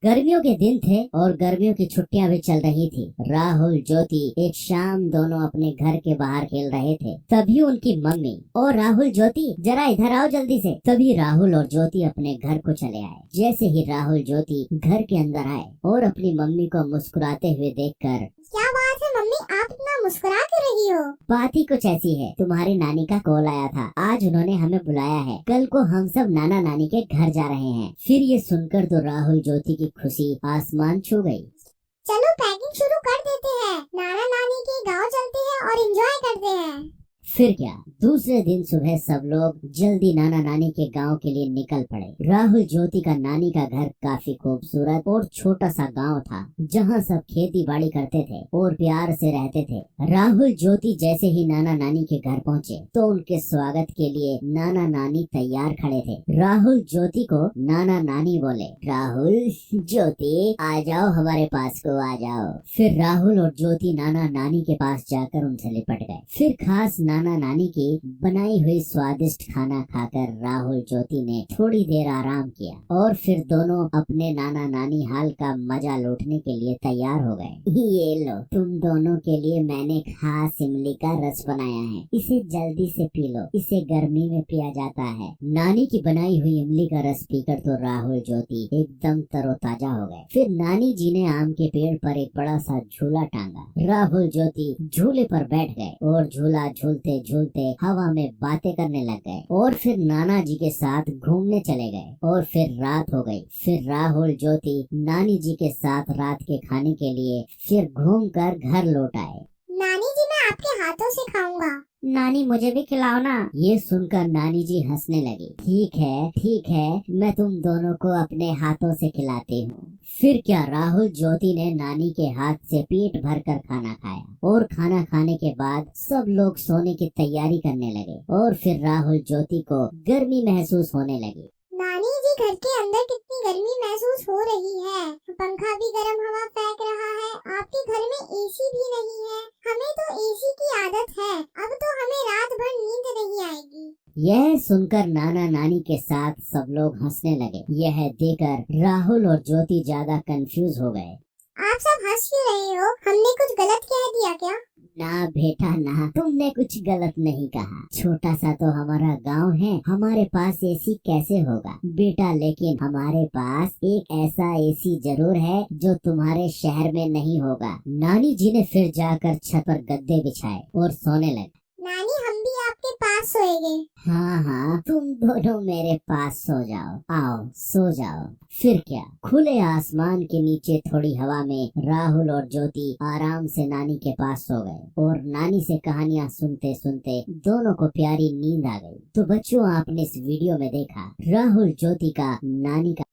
गर्मियों के दिन थे और गर्मियों की छुट्टियां भी चल रही थी। राहुल ज्योति एक शाम दोनों अपने घर के बाहर खेल रहे थे। तभी उनकी मम्मी और राहुल ज्योति जरा इधर आओ जल्दी से। तभी राहुल और ज्योति अपने घर को चले आए। जैसे ही राहुल ज्योति घर के अंदर आए और अपनी मम्मी को मुस्कुराते हुए देखकर, क्या बात है मम्मी, आप इतना मुस्कुरा क्यों रही हो? बात ही कुछ ऐसी है, तुम्हारी नानी का कॉल आया था। आज उन्होंने हमें बुलाया है। कल को हम सब नाना नानी के घर जा रहे हैं। फिर ये सुनकर तो राहुल ज्योति की खुशी आसमान छू गई। चलो पैकिंग शुरू कर देते हैं, नाना नानी के गांव चलते हैं और एंजॉय करते हैं। फिर क्या, दूसरे दिन सुबह सब लोग जल्दी नाना नानी के गांव के लिए निकल पड़े। राहुल ज्योति का नानी का घर काफी खूबसूरत और छोटा सा गांव था, जहां सब खेती बाड़ी करते थे और प्यार से रहते थे। राहुल ज्योति जैसे ही नाना नानी के घर पहुंचे तो उनके स्वागत के लिए नाना नानी तैयार खड़े थे। राहुल ज्योति को नाना नानी बोले, राहुल ज्योति आ जाओ, हमारे पास को आ जाओ। फिर राहुल और ज्योति नाना नानी के पास जाकर उनसे लिपट गए। फिर खास नाना नानी की बनाई हुई स्वादिष्ट खाना खाकर राहुल ज्योति ने थोड़ी देर आराम किया और फिर दोनों अपने नाना नानी हाल का मजा लूटने के लिए तैयार हो गए। ये लो, तुम दोनों के लिए मैंने खास इमली का रस बनाया है, इसे जल्दी से पी लो, इसे गर्मी में पिया जाता है। नानी की बनाई हुई इमली का रस पीकर तो राहुल ज्योति एकदम तरोताजा हो गए। फिर नानी जी ने आम के पेड़ पर एक बड़ा सा झूला टांगा। राहुल ज्योति झूले पर बैठ गए और झूला झूलते झूलते हवा में बातें करने लग गए और फिर नाना जी के साथ घूमने चले गए। और फिर रात हो गई। फिर राहुल ज्योति नानी जी के साथ रात के खाने के लिए फिर घूमकर घर लौट आए। नानी जी, मैं आपके हाथों से खाऊंगा। नानी मुझे भी खिलाओ ना। ये सुनकर नानी जी हंसने लगी। ठीक है, मैं तुम दोनों को अपने हाथों से खिलाती हूँ। फिर क्या, राहुल ज्योति ने नानी के हाथ से पेट भरकर खाना खाया और खाना खाने के बाद सब लोग सोने की तैयारी करने लगे और फिर राहुल ज्योति को गर्मी महसूस होने लगी। नानी जी, घर के अंदर कितनी गर्मी महसूस हो रही है। पंखा भी गर्म हवा फेंक रहा है। आपके घर में एसी भी नहीं है। हमें तो एसी की आदत है। अब तो हमें रात भर नींद नहीं आएगी। यह सुनकर नाना नानी के साथ सब लोग हंसने लगे। यह देखकर राहुल और ज्योति ज्यादा कंफ्यूज हो गए। आप सब हंस क्यों रहे हो? हमने कुछ गलत कह दिया क्या? ना बेटा ना, तुमने कुछ गलत नहीं कहा। छोटा सा तो हमारा गांव है, हमारे पास एसी कैसे होगा बेटा, लेकिन हमारे पास एक ऐसा एसी जरूर है जो तुम्हारे शहर में नहीं होगा। नानी जी ने फिर जाकर छत पर गद्दे बिछाए और सोने लगे। नानी, हम भी आपके पास सोएंगे। हाँ, तुम दोनों मेरे पास सो जाओ। आओ सो जाओ। फिर क्या, खुले आसमान के नीचे थोड़ी हवा में राहुल और ज्योति आराम से नानी के पास सो गए और नानी से कहानियां सुनते सुनते दोनों को प्यारी नींद आ गई। तो बच्चों, आपने इस वीडियो में देखा राहुल ज्योति का नानी का